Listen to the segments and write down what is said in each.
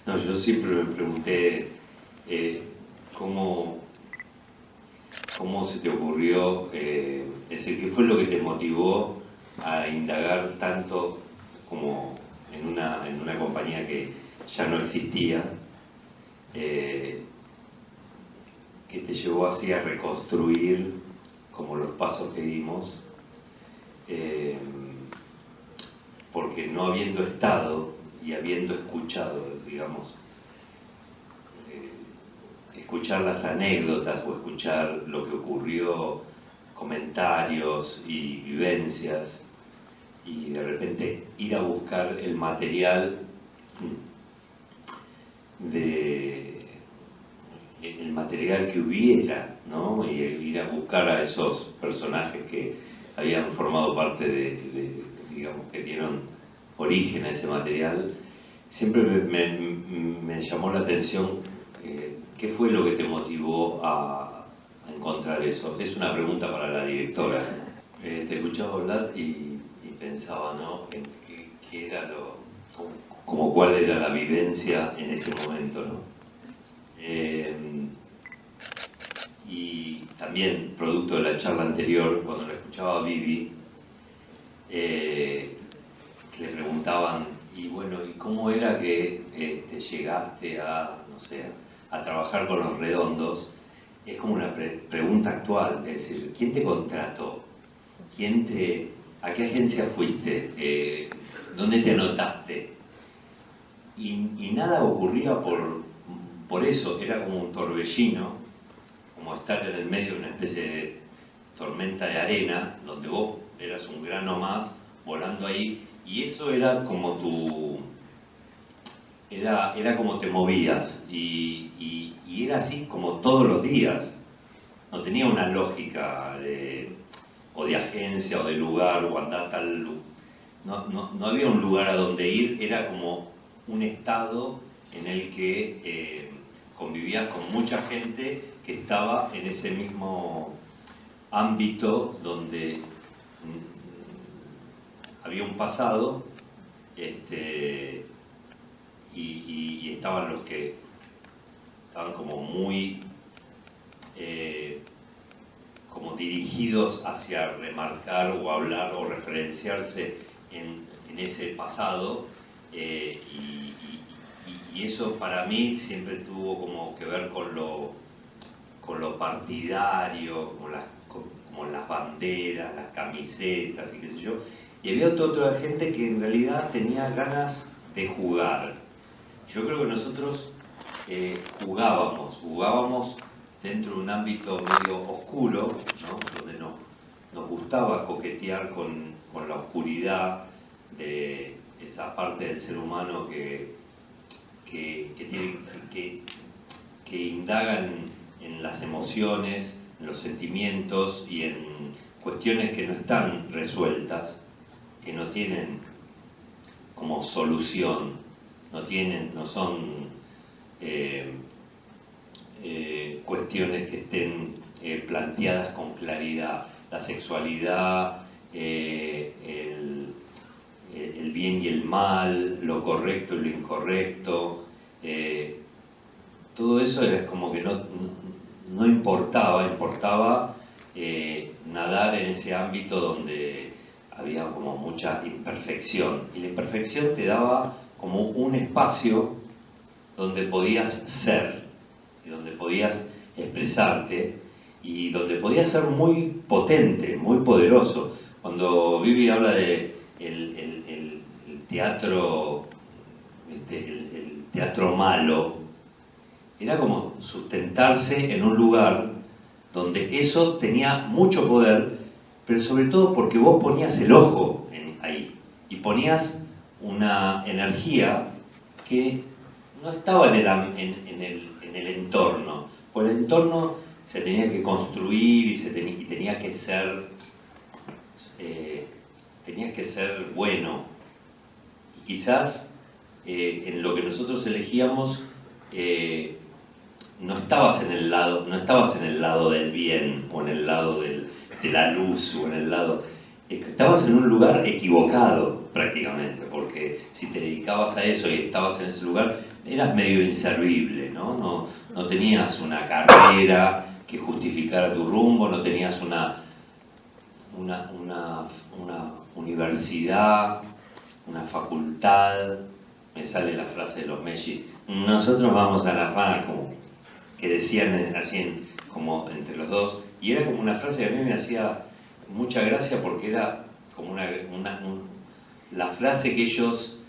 No, yo siempre me pregunté cómo, cómo se te ocurrió, es decir, qué fue lo que te motivó a indagar tanto como en una compañía que ya no existía, eh, que te llevó así a reconstruir como los pasos que dimos, eh, porque no habiendo estado y habiendo escuchado, digamos, escuchar las anécdotas o escuchar lo que ocurrió, comentarios y vivencias, y de repente ir a buscar el material el material que hubiera, ¿no? Y ir a buscar a esos personajes que habían formado parte digamos, que dieron origen a ese material. Siempre me llamó la atención qué fue lo que te motivó a encontrar eso. Es una pregunta para la directora. Te escuchaba hablar y pensaba, ¿no? En qué era como cuál era la vivencia en ese momento, ¿no? Y también, producto de la charla anterior, cuando la escuchaba a Vivi, le preguntaban, y bueno, ¿y cómo era que llegaste a, no sé, a trabajar con Los Redondos? Es como una pregunta actual, es decir, ¿quién te contrató? ¿A qué agencia fuiste? ¿Dónde te anotaste? Y nada ocurría por eso, era como un torbellino, como estar en el medio de una especie de tormenta de arena, donde vos eras un grano más volando ahí, y eso era como era como te movías, y era así como todos los días. No tenía una lógica o de agencia o de lugar o andar tal. No había un lugar a donde ir, era como un estado en el que convivías con mucha gente que estaba en ese mismo ámbito donde había un pasado y estaban los que estaban como muy como dirigidos hacia remarcar o hablar o referenciarse en ese pasado, y eso para mí siempre tuvo como que ver con lo partidario, como las banderas, las camisetas y qué sé yo. Y había otra gente que en realidad tenía ganas de jugar. Yo creo que nosotros jugábamos dentro de un ámbito medio oscuro, ¿no? Donde nos gustaba coquetear con la oscuridad de esa parte del ser humano que indaga en las emociones, en los sentimientos y en cuestiones que no están resueltas, que no tienen como solución, no son cuestiones que estén planteadas con claridad. La sexualidad, el bien y el mal, lo correcto y lo incorrecto, todo eso es como que no importaba nadar en ese ámbito donde había como mucha imperfección, y la imperfección te daba como un espacio donde podías ser, y donde podías expresarte, y donde podías ser muy potente, muy poderoso. Cuando Vivi habla de el teatro, el teatro malo, era como sustentarse en un lugar donde eso tenía mucho poder, pero sobre todo porque vos ponías el ojo ahí, y ponías una energía que no estaba en el entorno. Por el entorno se tenía que construir y tenía que ser bueno. Y quizás en lo que nosotros elegíamos no estabas en el lado del bien, o en el lado de la luz, o en el lado. Estabas en un lugar equivocado. prácticamente, porque si te dedicabas a eso y estabas en ese lugar, eras medio inservible, ¿no? No tenías una carrera que justificara tu rumbo, no tenías una universidad, una facultad. Me sale la frase de los Mellis, nosotros vamos a la facu, que decían así como entre los dos, y era como una frase que a mí me hacía mucha gracia porque era como la frase que ellos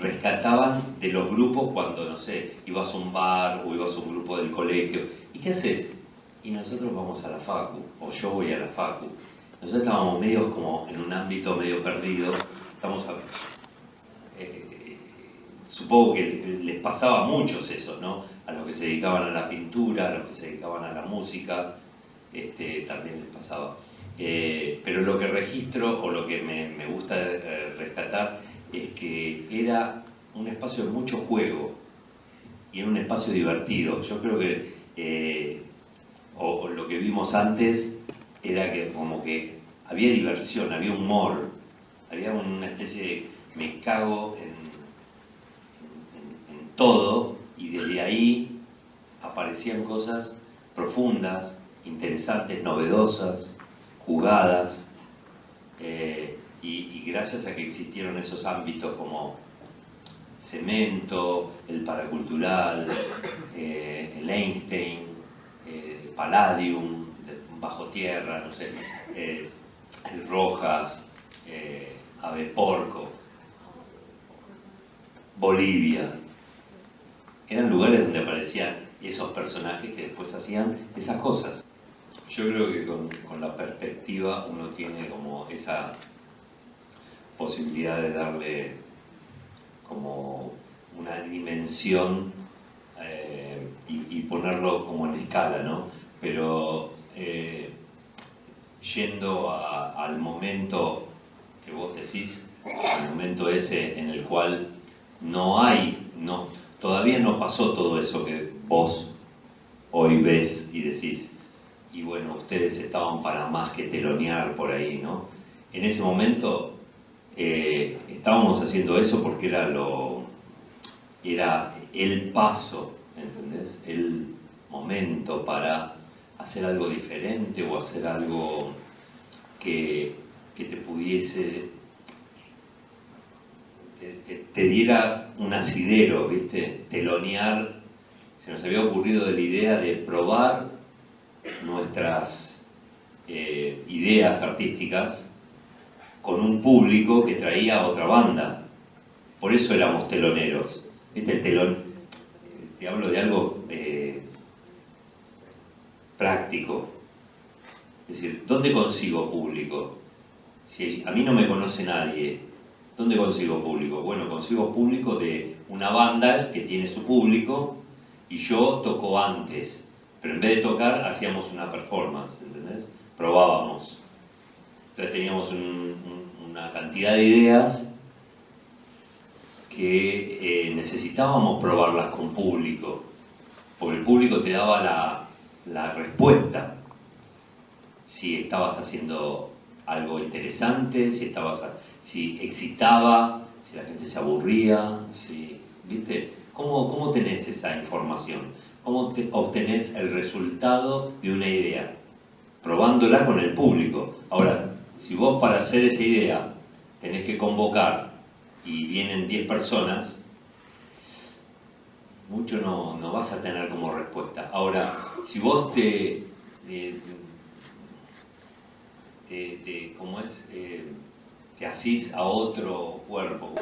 rescataban de los grupos cuando, no sé, ibas a un bar o ibas a un grupo del colegio. ¿Y qué haces? Y nosotros vamos a la facu, o yo voy a la facu. Nosotros estábamos medio como en un ámbito medio perdido. Supongo que les pasaba a muchos eso, ¿no? A los que se dedicaban a la pintura, a los que se dedicaban a la música, también les pasaba. Pero lo que registro, o lo que me gusta rescatar, es que era un espacio de mucho juego y era un espacio divertido. Yo creo que, o lo que vimos antes, era que como que había diversión, había humor, había una especie de me cago en todo, y desde ahí aparecían cosas profundas, interesantes, novedosas, jugadas, y gracias a que existieron esos ámbitos como Cemento, el Paracultural, el Einstein, Palladium, Bajo Tierra, no sé, el Rojas, Ave Porco, Bolivia. Eran lugares donde aparecían esos personajes que después hacían esas cosas. Yo creo que con la perspectiva uno tiene como esa posibilidad de darle como una dimensión y ponerlo como en escala, ¿no? Pero yendo al momento que vos decís, al momento ese en el cual todavía no pasó todo eso que vos hoy ves y decís, y bueno, ustedes estaban para más que telonear por ahí, ¿no? En ese momento estábamos haciendo eso porque era el paso, ¿entendés? El momento para hacer algo diferente o hacer algo que te pudiese, te diera un asidero, ¿viste? Telonear. Se nos había ocurrido de la idea de probar nuestras ideas artísticas con un público que traía otra banda. Por eso éramos teloneros. ¿Viste? El telón, te hablo de algo práctico. Es decir, ¿dónde consigo público? Si a mí no me conoce nadie, ¿dónde consigo público? Bueno, consigo público de una banda que tiene su público y yo toco antes, pero en vez de tocar hacíamos una performance, ¿entendés? Probábamos. Entonces teníamos una cantidad de ideas que necesitábamos probarlas con público, porque el público te daba la respuesta. Si estabas haciendo algo interesante, si excitaba, si la gente se aburría, ¿viste? ¿Cómo tenés esa información? ¿Cómo obtenés el resultado de una idea? Probándola con el público. Ahora, si vos para hacer esa idea tenés que convocar y vienen 10 personas, mucho no vas a tener como respuesta. Ahora, si vos te asís a otro cuerpo,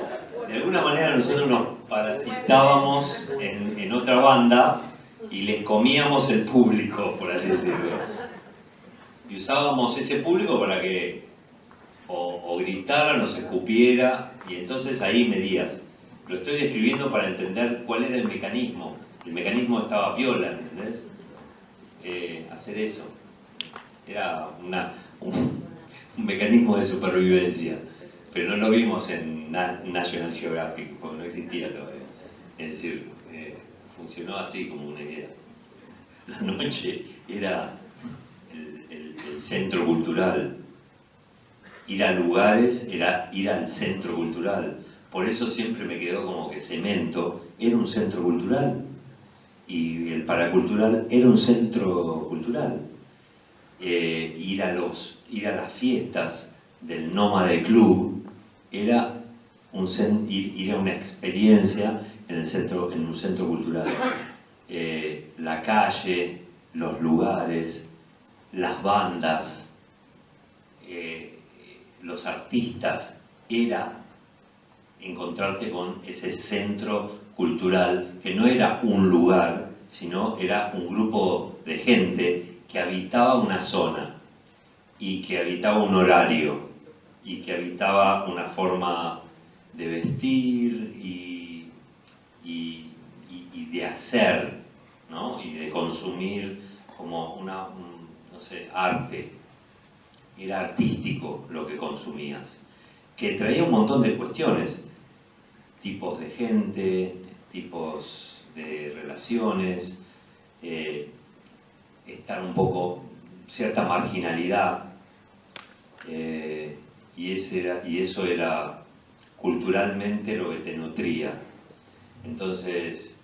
de alguna manera nosotros nos parasitábamos en otra banda y les comíamos el público, por así decirlo. Y usábamos ese público para que o gritara, nos escupiera, y entonces ahí medías. Lo estoy describiendo para entender cuál era el mecanismo. El mecanismo estaba piola, ¿entendés? Hacer eso. Era un mecanismo de supervivencia, pero no lo vimos en National Geographic, porque no existía todavía. Es decir, funcionó así como una idea. La noche era el centro cultural. ir a lugares, era ir al centro cultural. Por eso siempre me quedó como que Cemento era un centro cultural y el Paracultural era un centro cultural. Ir a las fiestas del Nómade Club era ir a una experiencia en un centro cultural. La calle, los lugares, las bandas, los artistas, era encontrarte con ese centro cultural que no era un lugar, sino era un grupo de gente que habitaba una zona y que habitaba un horario y que habitaba una forma de vestir y de hacer, ¿no? Y de consumir como no sé, arte. Era artístico lo que consumías, que traía un montón de cuestiones, tipos de gente, tipos de relaciones, estar un poco, cierta marginalidad, y eso era culturalmente lo que te nutría. Entonces,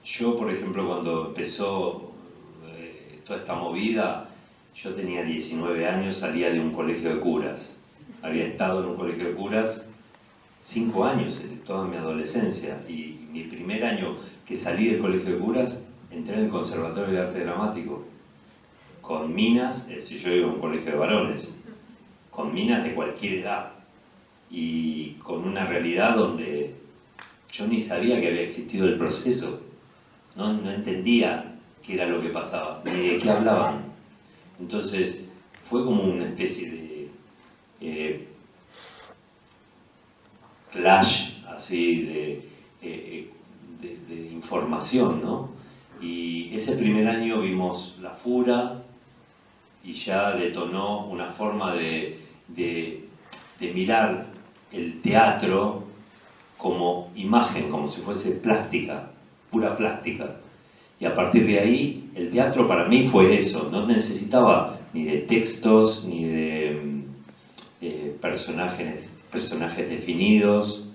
yo, por ejemplo, cuando empezó toda esta movida, yo tenía 19 años, salía de un colegio de curas. Había estado en un colegio de curas 5 años, toda mi adolescencia, y mi primer año que salí del colegio de curas, entré en el Conservatorio de Arte Dramático, con minas, si yo iba a un colegio de varones, con minas de cualquier edad, y con una realidad donde yo ni sabía que había existido el proceso, no entendía qué era lo que pasaba, ni de qué hablaban. Entonces fue como una especie de flash así de información, ¿no? Y ese primer año vimos La Fura y ya detonó una forma de mirar el teatro como imagen, como si fuese plástica, pura plástica. Y a partir de ahí, el teatro para mí fue eso, no necesitaba ni de textos, ni de personajes definidos,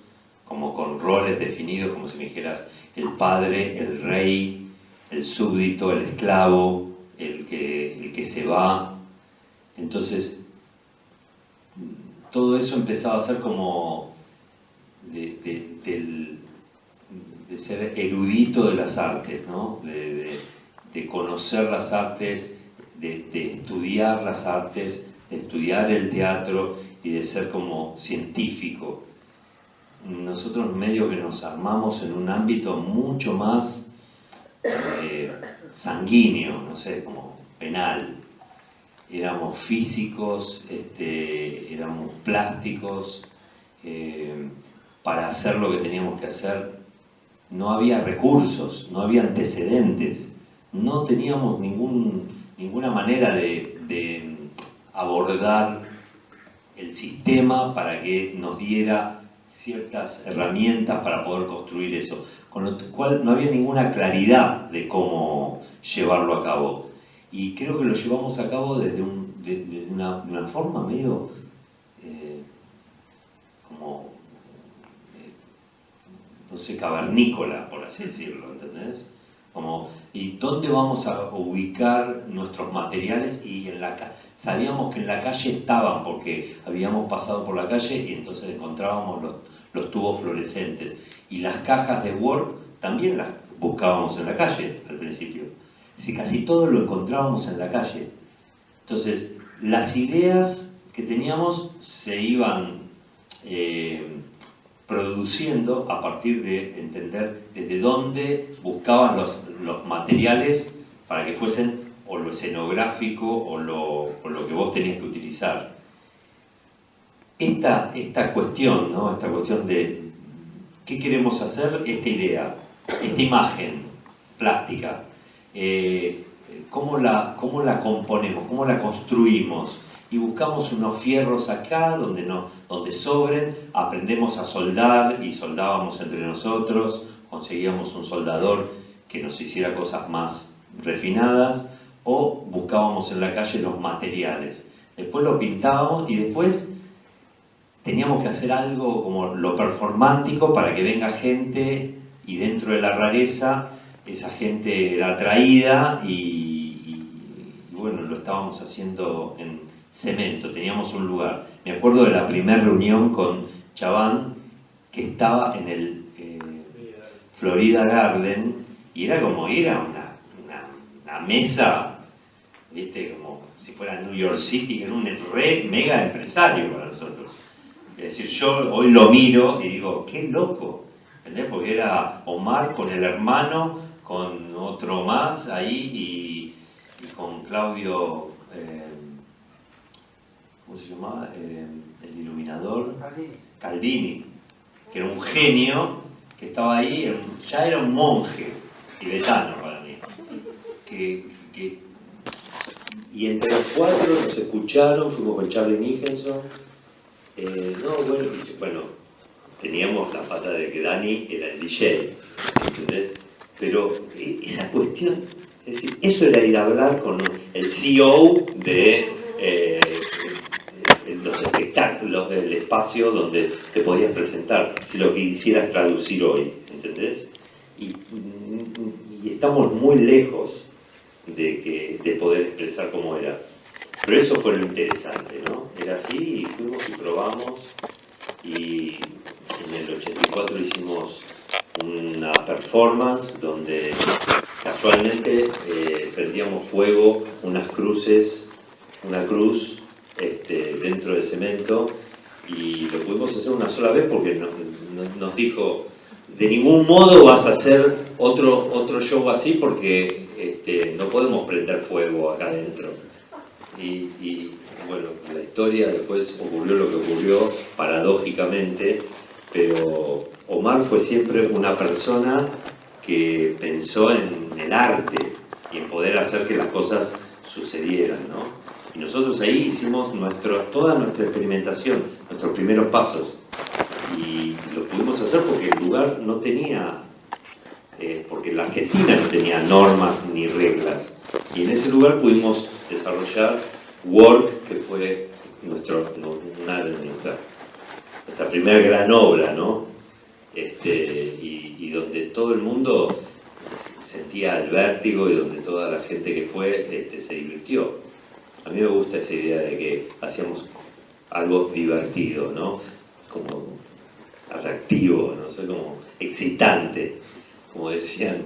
como con roles definidos, como si me dijeras el padre, el rey, el súbdito, el esclavo, el que se va. Entonces, todo eso empezaba a ser como de ser erudito de las artes, ¿no? De conocer las artes, de estudiar las artes, de estudiar el teatro y de ser como científico. Nosotros medio que nos armamos en un ámbito mucho más sanguíneo, no sé, como penal. Éramos físicos, éramos plásticos, para hacer lo que teníamos que hacer no había recursos, no había antecedentes, no teníamos ninguna manera de abordar el sistema para que nos diera ciertas herramientas para poder construir eso, con lo cual no había ninguna claridad de cómo llevarlo a cabo. Y creo que lo llevamos a cabo desde una forma medio como, no sé, cavernícola, por así decirlo, ¿entendés? Como, ¿y dónde vamos a ubicar nuestros materiales? Y sabíamos que en la calle estaban, porque habíamos pasado por la calle y entonces encontrábamos los tubos fluorescentes. Y las cajas de Word también las buscábamos en la calle al principio. Es decir, casi todo lo encontrábamos en la calle. Entonces, las ideas que teníamos se iban produciendo a partir de entender desde dónde buscaban los materiales para que fuesen o lo escenográfico o lo que vos tenías que utilizar. Esta cuestión, ¿no? Esta cuestión de qué queremos hacer, esta idea, esta imagen plástica, cómo la componemos, cómo la construimos, y buscamos unos fierros acá donde sobren, aprendemos a soldar y soldábamos entre nosotros, conseguíamos un soldador que nos hiciera cosas más refinadas, o buscábamos en la calle los materiales. Después lo pintábamos y después teníamos que hacer algo como lo performático para que venga gente y dentro de la rareza esa gente era atraída y bueno, lo estábamos haciendo en cemento, teníamos un lugar. Me acuerdo de la primera reunión con Chaván que estaba en el Florida Garden y era como ir a una mesa, ¿viste? Como si fuera New York City, que era un mega empresario para nosotros. Es decir, yo hoy lo miro y digo, qué loco, ¿entendés? Porque era Omar con el hermano, con otro más ahí y con Claudio, ¿cómo se llamaba? El iluminador. Caldini, que era un genio, que estaba ahí, ya era un monje tibetano para mí. Y entre los cuatro nos escucharon, fuimos con Charlie Nicholson. Bueno, teníamos la pata de que Dani era el DJ, ¿entendés? Pero esa cuestión, es decir, eso era ir a hablar con el CEO de los espectáculos del espacio donde te podías presentar, si lo quisieras traducir hoy, ¿entendés? Y estamos muy lejos de poder expresar cómo era. Pero eso fue lo interesante, ¿no? Era así y fuimos y probamos y en el 84 hicimos una performance donde casualmente prendíamos fuego una cruz dentro de cemento y lo pudimos hacer una sola vez porque nos dijo de ningún modo vas a hacer otro show así porque no podemos prender fuego acá adentro. Y bueno, la historia después ocurrió lo que ocurrió paradójicamente, pero Omar fue siempre una persona que pensó en el arte y en poder hacer que las cosas sucedieran, ¿no? Y nosotros ahí hicimos toda nuestra experimentación, nuestros primeros pasos. Y lo pudimos hacer porque el lugar no tenía, porque la Argentina no tenía normas ni reglas. Y en ese lugar pudimos desarrollar Work, que fue nuestra primera gran obra, ¿no? Y donde todo el mundo sentía el vértigo y donde toda la gente que fue se divirtió. A mí me gusta esa idea de que hacíamos algo divertido, ¿no? Como atractivo, no sé, como excitante, como decía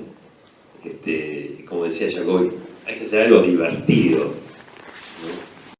Jacobi, hay que hacer algo divertido, ¿no?